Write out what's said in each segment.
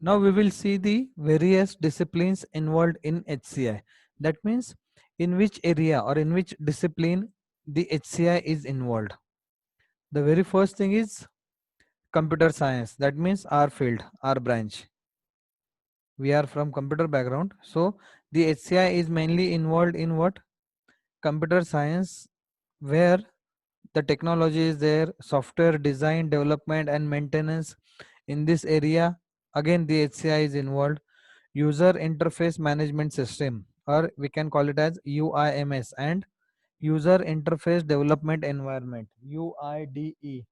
Now we will see the various disciplines involved in HCI. That means in which area or in which discipline the HCI is involved. The very first thing is computer science. That means our field, our branch. We are from computer background. So the HCI is mainly involved in what? Computer science, where the technology is there, software design, development and maintenance. In this area, again the HCI is involved. User interface management system, or we can call it as UIMS, and user interface development environment, UIDE.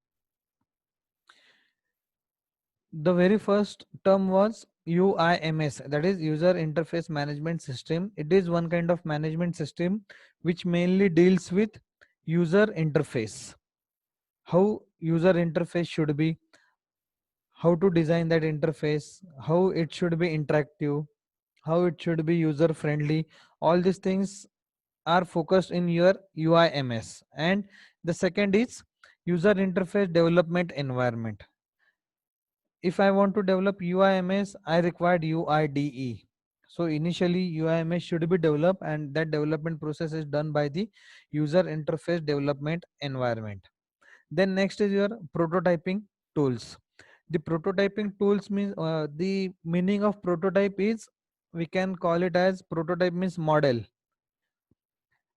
The very first term was UIMS, that is user interface management system. It is one kind of management system which mainly deals with user interface, how user interface should be, how to design that interface, how it should be interactive, how it should be user friendly. All these things are focused in your UIMS. And the second is user interface development environment. If I want to develop UIMS, I required UIDE. So initially UIMS should be developed, and that development process is done by the user interface development environment. Then next is your prototyping tools. The prototyping tools means, the meaning of prototype is, we can call it as prototype means model.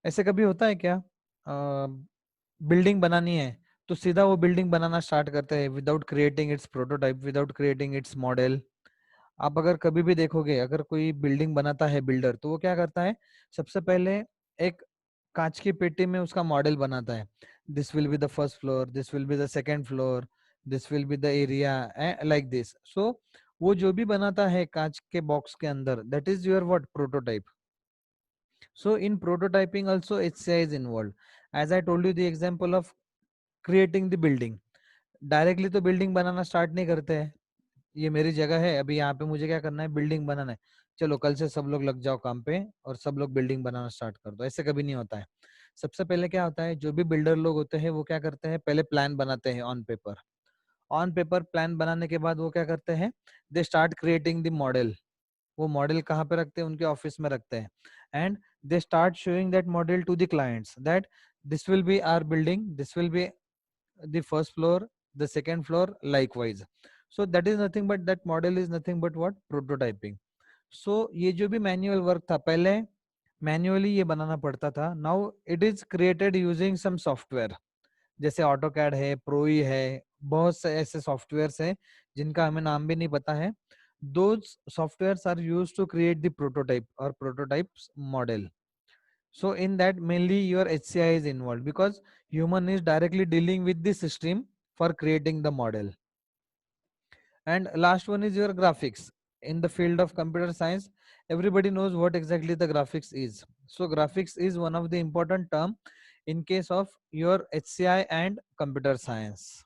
ऐसे कभी होता है क्या, building बनानी है तो सीधा वो बिल्डिंग बनाना स्टार्ट करते हैं without creating it's prototype, without creating it's model? आप अगर कभी भी देखोगे, अगर कोई बिल्डिंग बनाता है बिल्डर, तो वो क्या करता है, सबसे पहले एक कांच की पेटी में उसका मॉडल बनाता है. This will be the first floor, this will be the second floor, this will be the area, like this. So वो जो भी बनाता है कांच के बॉक्स के अंदर, that is your what, prototype. So in prototyping also HCI is involved. As I told you the example of creating the building. Directly तो बिल्डिंग बनाना स्टार्ट नहीं करते हैं. ये मेरी जगह है, अभी यहाँ पे मुझे क्या करना है, बिल्डिंग बनाना है. चलो कल से सब लोग लग जाओ काम पे और सब लोग बिल्डिंग बनाना स्टार्ट कर दो. ऐसे कभी नहीं होता है. सबसे पहले क्या होता है, जो भी बिल्डर लोग होते हैं वो क्या करते हैं, पहले प्लान बनाते हैं on paper. On paper plan बनाने के बाद वो क्या करते हैं, they start creating the model. वो मॉडल कहाँ पे रखते हैं, उनके ऑफिस में रखते हैं. And they start showing that model to the clients, that this will be our building, this will be the first floor, the second floor, likewise. So that is nothing but, that model is nothing but what, prototyping. So ये जो भी manual work था, पहले manually ये बनाना पड़ता था. Now it is created using some software, जैसे ऑटोकैड है, प्रोई है, बहुत से ऐसे सॉफ्टवेयर्स हैं जिनका हमें नाम भी नहीं पता है. those softwares are used to create the prototype or prototypes model. So in that mainly your HCI is involved, because human is directly dealing with the system for creating the model. And last one is your graphics. In the field of computer science, everybody knows what exactly the graphics is. So graphics is one of the important term in case of your HCI and computer science.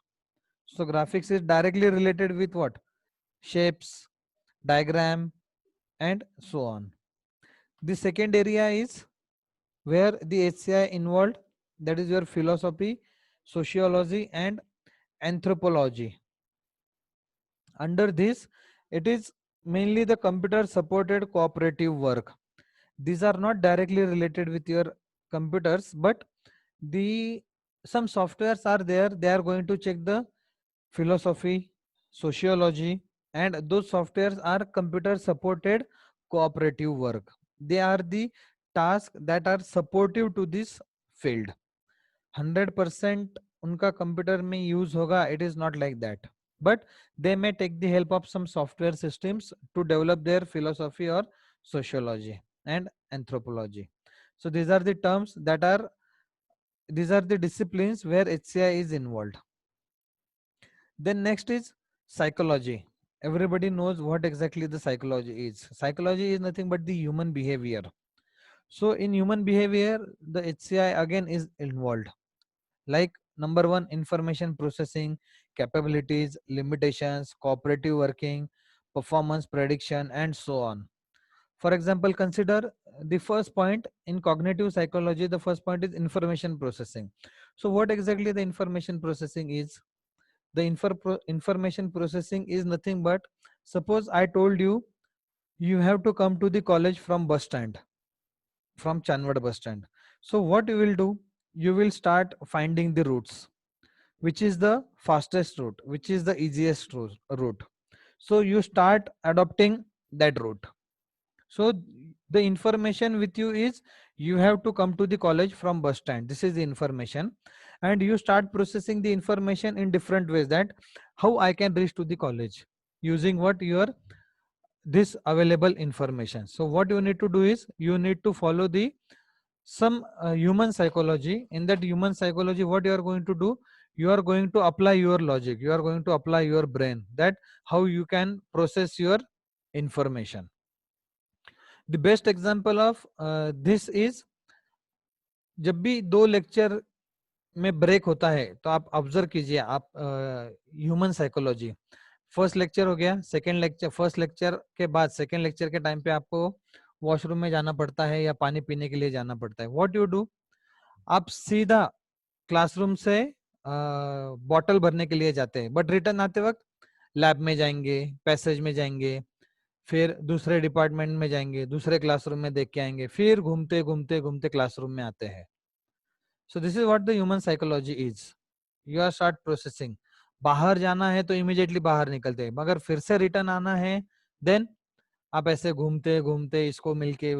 So graphics is directly related with what? Shapes, diagram, and so on. The second area is where the HCI involved, that is your philosophy, sociology, and anthropology. Under this, it is mainly the computer supported cooperative work. These are not directly related with your computers, but the some softwares are there, they are going to check the philosophy, sociology, and those softwares are computer supported cooperative work. They are the tasks that are supportive to this field. 100% उनका computer में use होगा, it is not like that, but they may take the help of some software systems to develop their philosophy or sociology and anthropology. So these are the terms that are, these are the disciplines where HCI is involved. Then next is psychology. Everybody knows what exactly the psychology is. Psychology is nothing but the human behavior. So in human behavior, the HCI again is involved. Like number one, information processing, capabilities, limitations, cooperative working, performance prediction, and so on. For example, consider the first point in cognitive psychology. The first point is information processing. So what exactly the information processing is? The information processing is nothing but Suppose I told you you have to come to the college from bus stand, from Chanwad bus stand. So what you will do, you will start finding the routes, which is the fastest route, which is the easiest route. So you start adopting that route. So the information with you is you have to come to the college from bus stand. This is the information, and you start processing the information in different ways, that how I can reach to the college using what your this available information. So what you need to do is you need to follow the some human psychology. In that human psychology, what you are going to do, you are going to apply your logic, you are going to apply your brain, that how you can process your information. The best example of this is, जब भी दो lecture में break होता है तो आप observe कीजिए, आप ह्यूमन साइकोलॉजी, फर्स्ट लेक्चर हो गया, सेकंड लेक्चर, फर्स्ट लेक्चर के बाद सेकंड लेक्चर के टाइम पे आपको वॉशरूम में जाना पड़ता है या पानी पीने के लिए जाना पड़ता है, व्हाट यू डू, आप सीधा क्लासरूम से बॉटल भरने के लिए जाते हैं, बट रिटर्न आते वक्त लैब में जाएंगे, पैसेज में जाएंगे, फिर दूसरे डिपार्टमेंट में जाएंगे, दूसरे क्लासरूम में देख के आएंगे, फिर घूमते घूमते घूमते क्लासरूम में आते हैं. So this is what the human psychology is. You are start processing. बाहर जाना है तो इमीडिएटली बाहर निकलते हैं, मगर फिर से रिटर्न आना है, देन आप ऐसे घूमते घूमते इसको मिलके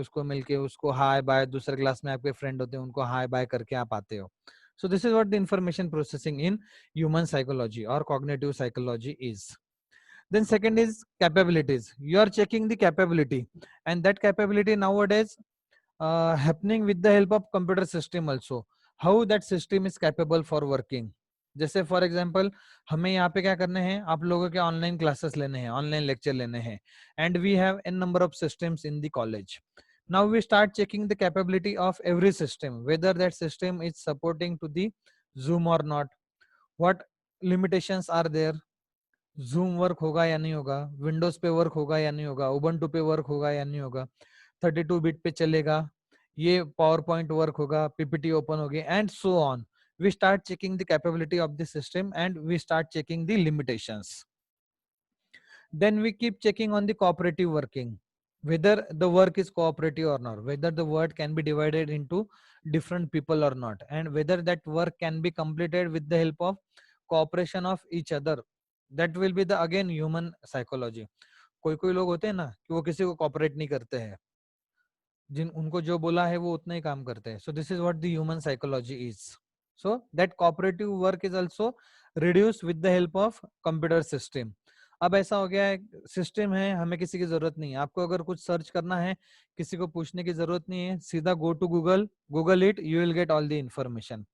उसको हाय बाय, दूसरे क्लास में आपके फ्रेंड होते हैं उनको हाय बाय करके आप आते हो. So this is what the information processing in human psychology or cognitive psychology is. Then second is capabilities. You are checking the capability, and that capability nowadays happening with the help of computer system also. How that system is capable for working. जैसे for example हमें यहाँ पे क्या करने हैं, आप लोगों के ऑनलाइन क्लासेस लेने हैं, ऑनलाइन लेक्चर लेने हैं, and we have an number of systems in the college. Now we start checking the capability of every system, whether that system is supporting to the Zoom or not, what limitations are there, Zoom work होगा या नहीं होगा, Windows पे work होगा या नहीं होगा, Ubuntu पे वर्क होगा या नहीं होगा, 32 बिट पे चलेगा, ये पावर पॉइंट वर्क होगा, पीपीटी ओपन होगी, and so on. We start checking the capability of the system and we start checking the limitations. Then we keep checking on the cooperative working, whether the work is cooperative or not, whether the work can be divided into different people or not, and whether that work can be completed with the help of cooperation of each other. That will be the again human psychology. कोई कोई लोग होते हैं ना कि वो किसी को कॉपरेट नहीं करते हैं, जिन उनको जो बोला है वो उतना ही काम करते हैं. So this is what the human psychology is. So that cooperative work is also reduce with the help of computer system. अब ऐसा हो गया है, सिस्टम है, हमें किसी की जरूरत नहीं है, आपको अगर कुछ सर्च करना है किसी को पूछने की जरूरत नहीं है, सीधा go to Google, Google it, you will get all the information.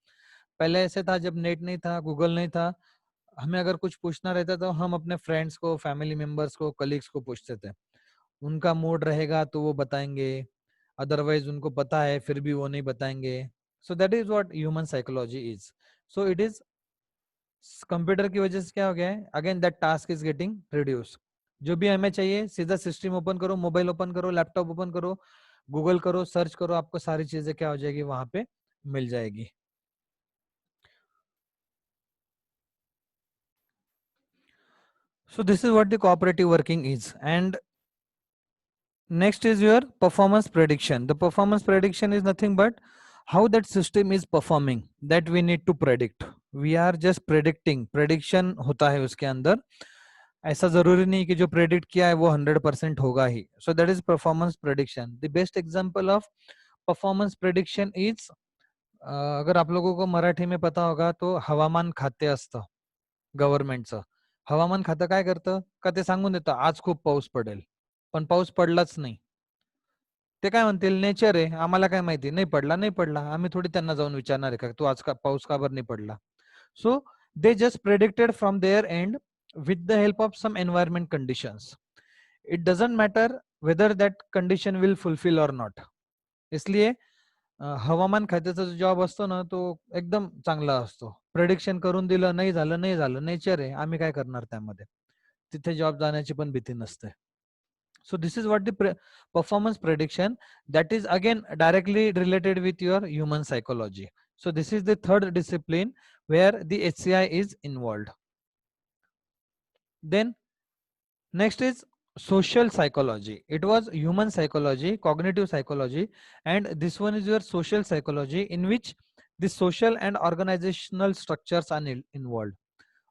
पहले ऐसे था, जब नेट नहीं था, गूगल नहीं था, हमें अगर कुछ पूछना रहता तो हम अपने फ्रेंड्स को, फैमिली मेंबर्स को, कलीग्स को पूछते थे, उनका मूड रहेगा तो वो बताएंगे, अदरवाइज उनको पता है फिर भी वो नहीं बताएंगे. So that is what human psychology is. So it is, computer की वजह से क्या हो गया है, again that task is getting reduce. जो भी हमें चाहिए सीधा सिस्टम ओपन करो, मोबाइल ओपन करो, लैपटॉप ओपन करो, गूगल करो, सर्च करो, आपको सारी चीजें क्या हो जाएगी, वहां पे मिल जाएगी. So this is what the cooperative working is. And next is your performance prediction. The performance prediction is nothing but how that system is performing, that we need to predict. We are just predicting. Prediction होता है उसके अंदर, ऐसा जरूरी नहीं कि जो predict किया है वो 100% होगा ही. So that is performance prediction. The best example of performance prediction is, अगर आप लोगों को मराठी में पता होगा तो हवामान खाते असतं गव्हर्नमेंटचं. हवामान खातं काय करतं का, ते सांगून देतं आज खूप पाऊस पडेल, पण पाऊस पडलाच नाही. ते काय म्हणतील, नेचर आहे, आम्हाला काय माहिती, नाही पडला नाही पडला, आम्ही थोडी त्यांना जाऊन विचारणार आहे का तू आज का पाऊस का बरं नाही पडला. So they just predicted from there and with the help of some environment conditions. It doesn't matter whether that condition will fulfil और नॉट. इसलिए हवामान खात्याचा जो जॉब असतो ना तो एकदम चांगला असतो. प्रेडिक्शन करून दिलं, नाही झालं नाही झालं, नेचर आहे, आम्ही काय करणार त्यामध्ये, तिथे जॉब जाण्याची पण भीती नसते. So this is what the performance prediction, that is again directly related with your human psychology. So this is the third discipline where the HCI is involved. Then Next is social psychology. It was human psychology, cognitive psychology, and this one is your social psychology, in which the social and organizational structures are involved.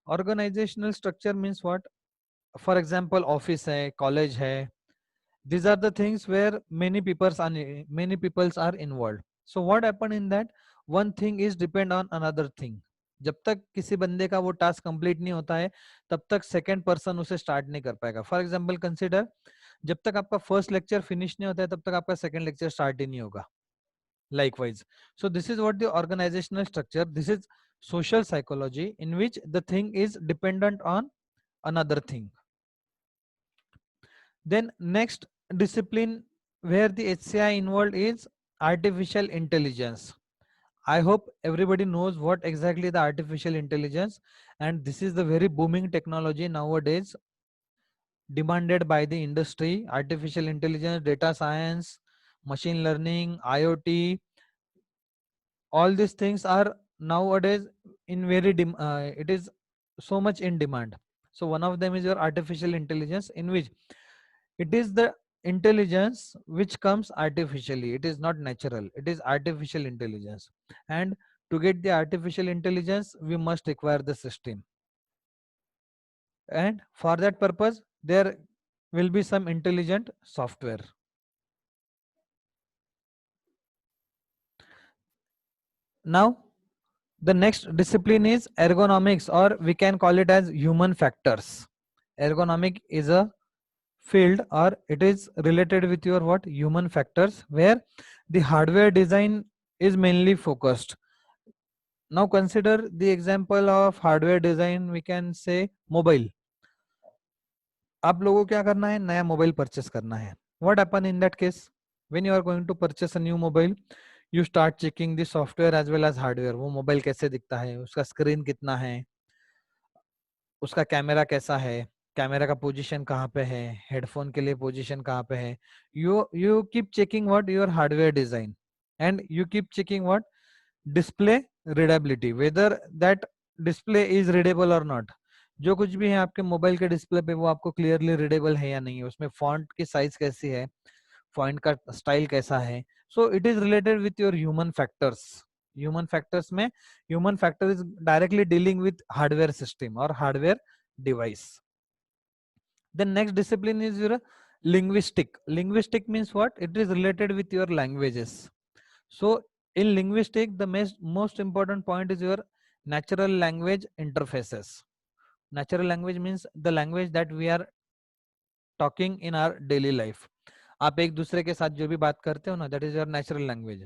Organizational structure means what? For example, office hai, college hai. These are the things where many peoples are involved. So what happened in that? One thing is depend on another thing. जब तक किसी बंदे का वो task complete नहीं होता है, तब तक सेकंड पर्सन उसे स्टार्ट नहीं कर पाएगा. फॉर एग्जांपल कंसिडर, जब तक आपका फर्स्ट लेक्चर फिनिश नहीं होता है, तब तक आपका सेकंड लेक्चर स्टार्ट ही नहीं होगा. Likewise, so this is what the organizational structure. This is social psychology, in which the thing is dependent on another thing. Then next discipline where the HCI involved is artificial intelligence. I hope everybody knows what exactly the artificial intelligence, and this is the very booming technology nowadays demanded by the industry. Artificial intelligence, data science, machine learning, IoT, all these things are nowadays in it is so much in demand. So one of them is your artificial intelligence, in which it is the intelligence which comes artificially. It is not natural, it is artificial intelligence. And to get the artificial intelligence, we must require the system, and for that purpose there will be some intelligent software. Now the next discipline is ergonomics, or we can call it as human factors. Ergonomic is a field, or it is related with your what? Human factors, where the hardware design is mainly focused. Now consider the example of hardware design. We can say mobile. आप लोगों को क्या करना है? नया mobile purchase करना है. What happen in that case? When you are going to purchase a new mobile, you start checking the software as well as hardware. वो मोबाइल कैसे दिखता है, उसका स्क्रीन कितना है, उसका कैमरा कैसा है, कैमरा का पोजीशन कहाँ पे है, हेडफोन के लिए पोजीशन कहाँ पे है. You keep checking what? Your hardware design. And you keep checking what? Display readability, whether that display is readable or not. जो कुछ भी है आपके मोबाइल के डिस्प्ले पे, वो आपको क्लियरली रीडेबल है या नहीं है, उसमें फॉन्ट की साइज कैसी है, फॉन्ट का स्टाइल कैसा है. So it is related with your human factors. Human factors में human factor is directly dealing with hardware system और hardware device. The next discipline is your linguistic. Linguistic means what? It is related with your languages. So in linguistic, the most important point is your natural language interfaces. Natural language means the language that we are talking in our daily life. आप एक दूसरे के साथ जो भी बात करते हो ना, that is your natural language.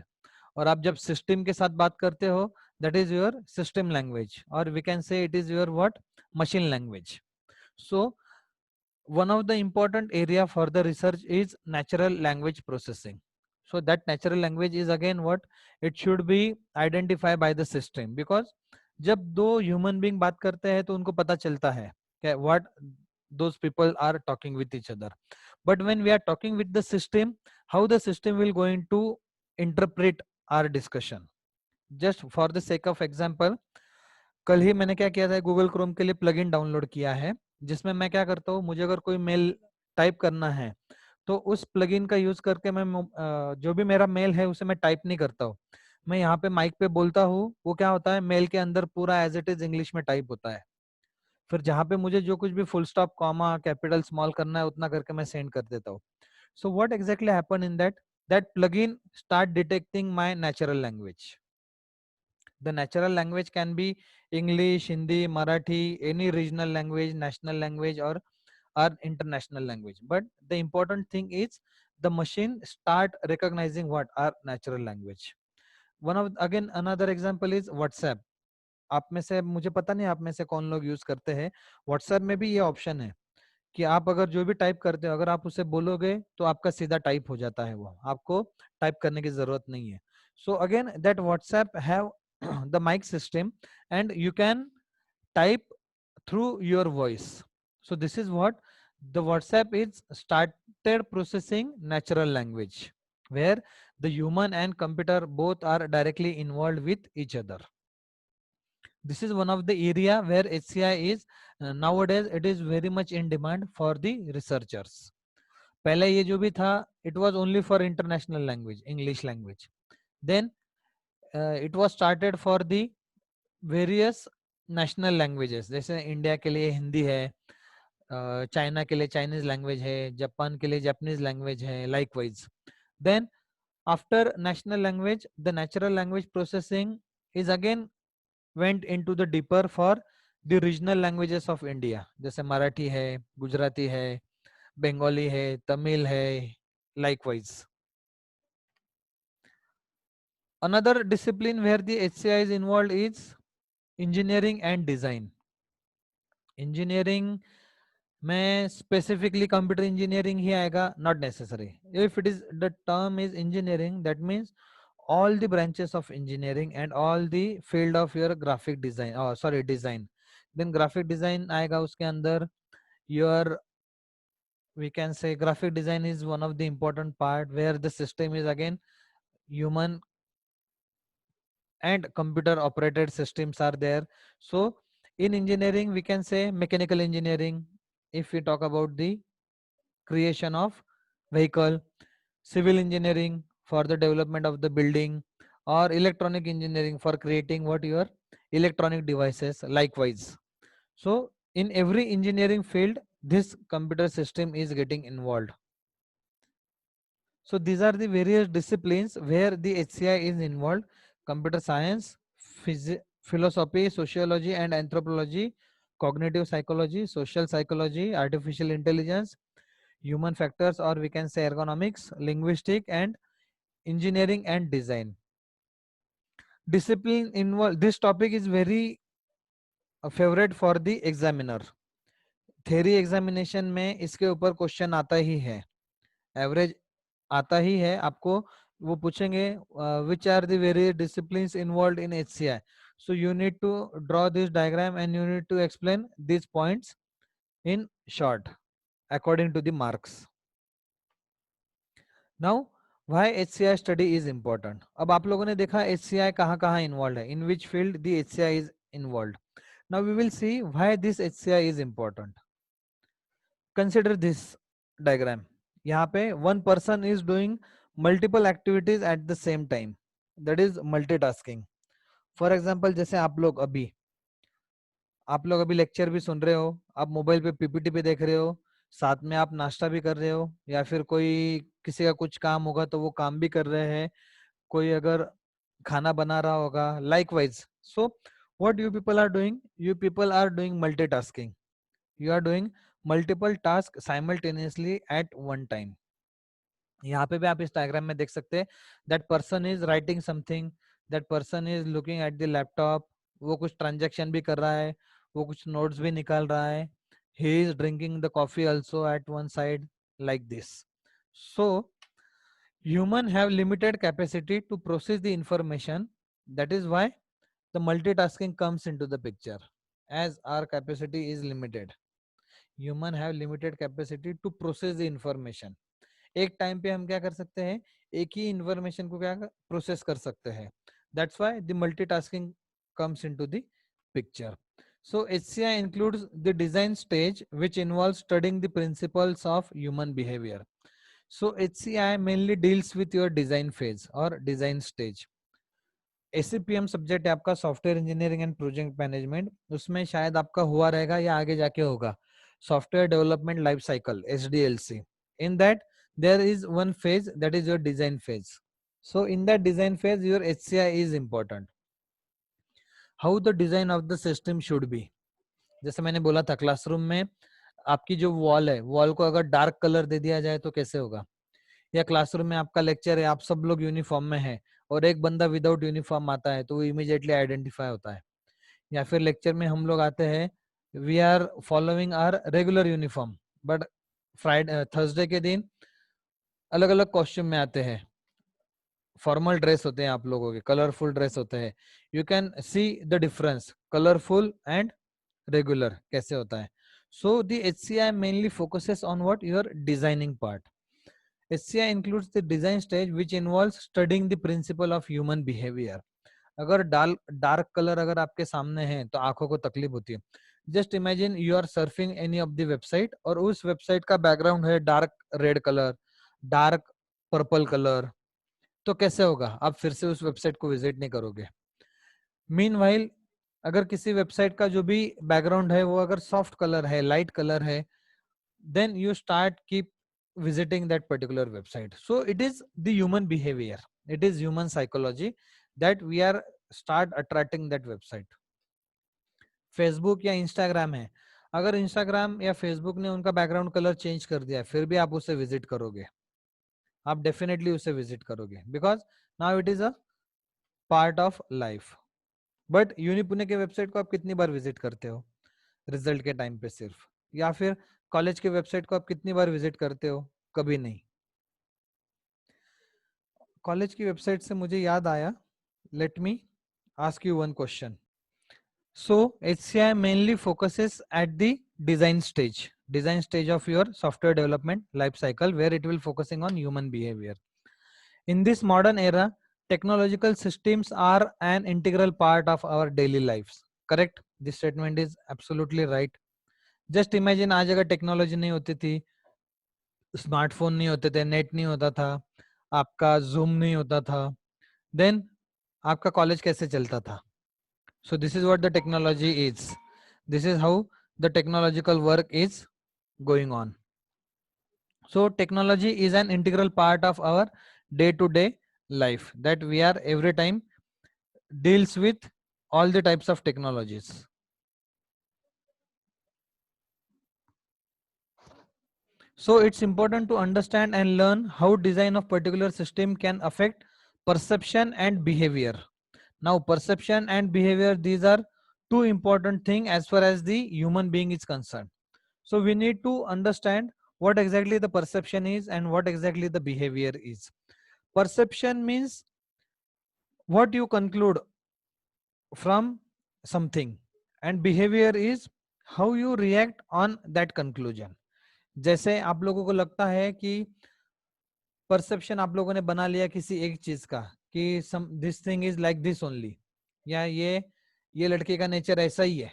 और आप जब सिस्टम के साथ बात करते हो, that is your system language, or we can say it is your what? Machine language. So one of the important area for the research is natural language processing. So that natural language is again what? It should be identified by the system, because जब दो human being बात करते हैं तो उनको पता चलता है कि what those people are talking with each other. But when we are talking with the system, how the system will going to interpret our discussion. Just for the sake of example, कल ही मैंने क्या किया था, Google Chrome के लिए plugin download किया है, जिसमें मैं क्या करता हूँ, मुझे अगर कोई मेल टाइप करना है तो उस प्लगइन का यूज करके मैं जो भी मेरा मेल है उसे मैं टाइप नहीं करता हूँ, मैं यहाँ पे माइक पे बोलता हूँ, वो क्या होता है, मेल के अंदर पूरा एज इट इज इंग्लिश में टाइप होता है. फिर जहाँ पे मुझे जो कुछ भी full stop, comma, capital, small करना है उतना करके मैं सेंड कर देता हूँ. So what exactly happen in that? That plugin start detecting my natural language. The natural language can be English, Hindi, Marathi, any regional language, national language, or international language. But the important thing is the machine start recognizing what are natural language. One of again another example is WhatsApp. आप में से, मुझे पता नहीं आप में से कौन लोग यूज करते हैं, व्हाट्सएप में भी ये ऑप्शन है कि आप अगर जो भी टाइप करते हो, अगर आप उसे बोलोगे तो आपका सीधा टाइप हो जाता है, वो आपको टाइप करने की जरूरत नहीं है. So again that WhatsApp have the mic system, and you can type through your voice. So this is what the WhatsApp is started processing natural language, where the human and computer both are directly involved with each other. This is one of the area where HCI is nowadays it is very much in demand for the researchers. पहले ये जो भी था it was only for international language, English language. Then it was started for the various national languages. जैसे India के लिए हिंदी है, China के लिए चाइनीज लैंग्वेज है, जापान के लिए जापानीज लैंग्वेज है, likewise. Then after national language the natural language processing is again went into the deeper for the regional languages of India. जैसे मराठी है, गुजराती है, बंगाली है, तमिल है, likewise. Another discipline where the HCI is involved is engineering and design. Engineering में specifically computer engineering ही आएगा, not necessary. If it is the term is engineering, that means all the branches of engineering and all the field of your graphic design, oh sorry, design. Then graphic design आएगा उसके अंदर. Your, we can say graphic design is one of the important part where the system is again human and computer operated systems are there. So in engineering we can say mechanical engineering if we talk about the creation of vehicle, civil engineering for the development of the building, or electronic engineering for creating what your electronic devices, likewise. So in every engineering field this computer system is getting involved. So these are the various disciplines where the HCI is involved: computer science, philosophy, sociology and anthropology, cognitive psychology, social psychology, artificial intelligence, human factors, or we can say ergonomics, linguistic, and engineering and design. Discipline involved, this topic is very favorite for the examiner. Theory examination में इसके ऊपर question आता ही है, average आता ही है आपको. वो पूछेंगे which are the various disciplines involved in HCI. So you need to draw this diagram and you need to explain these points in short according to the marks. Now why HCI study is important. अब आप लोगों ने देखा HCI कहाँ कहाँ involved है, in which field the HCI is involved. Now we will see why this HCI is important. Consider this diagram. यहाँ पे one person is doing multiple activities at the same time, that is multitasking. For example, जैसे आप लोग अभी lecture भी सुन रहे हो, आप मोबाइल पे पीपीटी पे देख रहे हो, साथ में आप नाश्ता भी कर रहे हो, या फिर कोई किसी का कुछ काम होगा तो वो काम भी कर रहे हैं, कोई अगर खाना बना रहा होगा, likewise. So what you people are doing, you people are doing multitasking. You are doing multiple tasks simultaneously at one time. यहाँ पे भी आप इस डायग्राम में देख सकते हैं, that person is writing something, that person is looking at the laptop, वो कुछ ट्रांजेक्शन भी कर रहा है, वो कुछ नोट्स भी निकाल रहा है, he is drinking the coffee also eight one side, like this. So human have limited capacity to process the information, that is why the multitasking comes into the picture. As our capacity is limited, human have limited capacity to process the information. एक time पे हम क्या कर सकते हैं, एक ही information को क्या प्रोसेस कर सकते हैं. That's why the multitasking comes into the picture. So HCI includes the design stage which involves studying the principles of human behavior. So HCI mainly deals with your design phase or design stage. ACPM subject है आपका software engineering and project management, उसमें शायद आपका हुआ रहेगा या आगे जाके होगा software development life cycle, SDLC. In that there is one phase, that is your design phase. So in that design phase your HCI is important. How the design of the system should be. जैसे मैंने बोला था classroom में आपकी जो wall है, wall को अगर डार्क कलर दे दिया जाए तो कैसे होगा, या क्लासरूम में आपका लेक्चर है, आप सब लोग यूनिफॉर्म में हैं और एक बंदा विदाउट यूनिफॉर्म आता है तो वो इमीडिएटली आइडेंटिफाई होता है. या फिर लेक्चर में हम लोग आते हैं, we are following our regular uniform, but Friday Thursday के दिन अलग अलग कॉस्ट्यूम में आते हैं, फॉर्मल ड्रेस होते हैं आप लोगों के, कलरफुल ड्रेस होते हैं. You can see the difference colourful and regular कैसे होता है. So the HCI mainly focuses on what, your designing part. HCI includes the design stage which involves studying the principle of human behavior. अगर dark colour अगर आपके सामने है तो आंखों को तकलीफ होती है। Just imagine you are surfing any of the website और उस वेबसाइट का बैकग्राउंड है dark red colour, dark purple colour, तो कैसे होगा? आप फिर से उस वेबसाइट को विजिट नहीं करोगे। मीनवाइल अगर किसी वेबसाइट का जो भी बैकग्राउंड है वो अगर सॉफ्ट कलर है, लाइट कलर है, then you start keep visiting that particular website. So it is the human behavior, it is human psychology that we are start attracting that website. Facebook या Instagram है, अगर Instagram या Facebook ने उनका background colour change कर दिया फिर भी आप उसे विजिट करोगे, आप डेफिनेटली उसे विजिट करोगे, because now it is a part of life. But Unipune के वेबसाइट को आप कितनी बार विजिट करते हो रिजल्ट के टाइम पे सिर्फ, या फिर कॉलेज के वेबसाइट को आप कितनी बार विजिट करते हो? कभी नहीं। कॉलेज की वेबसाइट से मुझे याद आया, let me ask you one question. So HCI mainly focuses at the design stage of your software development life cycle, where it will focusing on human behavior. In this modern era, technological systems are an integral part of our daily lives. Correct? This statement is absolutely right. Just imagine आज अगर technology नहीं होती थी, smartphone नहीं होते थे, net नहीं होता था, आपका जूम नहीं होता था, देन आपका कॉलेज कैसे चलता था? सो this is what the technology is, this is how the technological work is going on. So technology is an integral part of our day to day life that we are every time deals with all the types of technologies. So it's important to understand and learn how design of particular system can affect perception and behavior. Now perception and behavior, these are two important things as far as the human being is concerned. So we need to understand what exactly the perception is and what exactly the behavior is. Perception means what you conclude from something, and behavior is how you react on that conclusion. जैसे आप लोगों को लगता है कि perception आप लोगों ने बना लिया किसी एक चीज का कि some this thing is like this only, या ये लड़के का नेचर ऐसा ही है,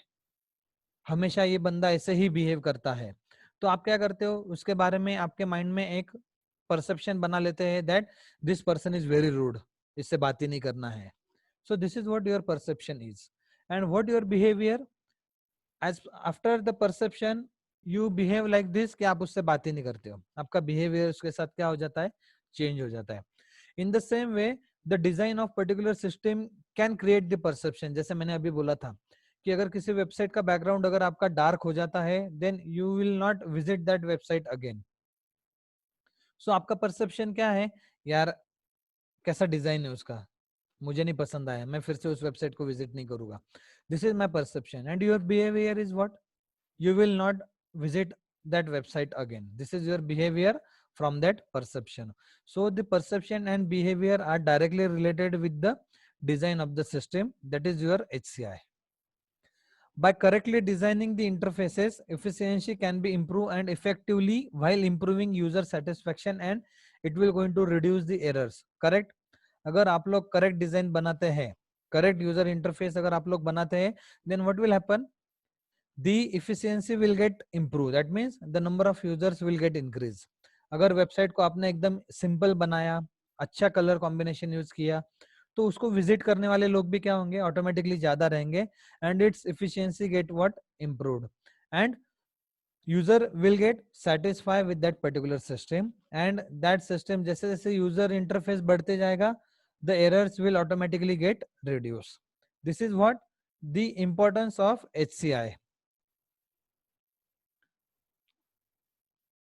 हमेशा ये बंदा ऐसे ही बिहेव करता है, तो आप क्या करते हो? उसके बारे में आपके माइंड में एक परसेप्शन बना लेते हैं that this person is very rude, इससे बात ही नहीं करना है. So this is what your perception is. And what your behavior, as after the perception you behave like this कि आप उससे बात ही नहीं करते हो, आपका behavior उसके साथ क्या हो जाता है? चेंज हो जाता है. In the same way the design of particular system can create the perception. जैसे मैंने अभी बोला था कि अगर किसी वेबसाइट का बैकग्राउंड अगर आपका डार्क हो जाता है then you will not visit that website again. So आपका परसेप्शन क्या है? यार कैसा डिजाइन है उसका, मुझे नहीं पसंद आया, मैं फिर से उस वेबसाइट को विजिट नहीं करूंगा. This is my perception. And your behaviour is what? You will not visit that website again. This is your behaviour from that perception. So the perception and behavior are directly related with the design of the system, that is your HCI. By correctly designing the interfaces, efficiency can be improved and effectively while improving user satisfaction, and it will going to reduce the errors. Correct? अगर आप लोग correct design बनाते हैं, correct user interface अगर आप लोग बनाते हैं, then what will happen? The efficiency will get improve, that means the number of users will get increase. अगर वेबसाइट को आपने एकदम सिंपल बनाया, अच्छा कलर कॉम्बिनेशन यूज किया, तो उसको विजिट करने वाले लोग भी क्या होंगे? ऑटोमेटिकली ज्यादा रहेंगे, and its efficiency get what? Improved, and user will get satisfied with that particular system, and that system जैसे जैसे user interface बढ़ते जाएगा, the errors will automatically get reduced. This is what the importance of HCI.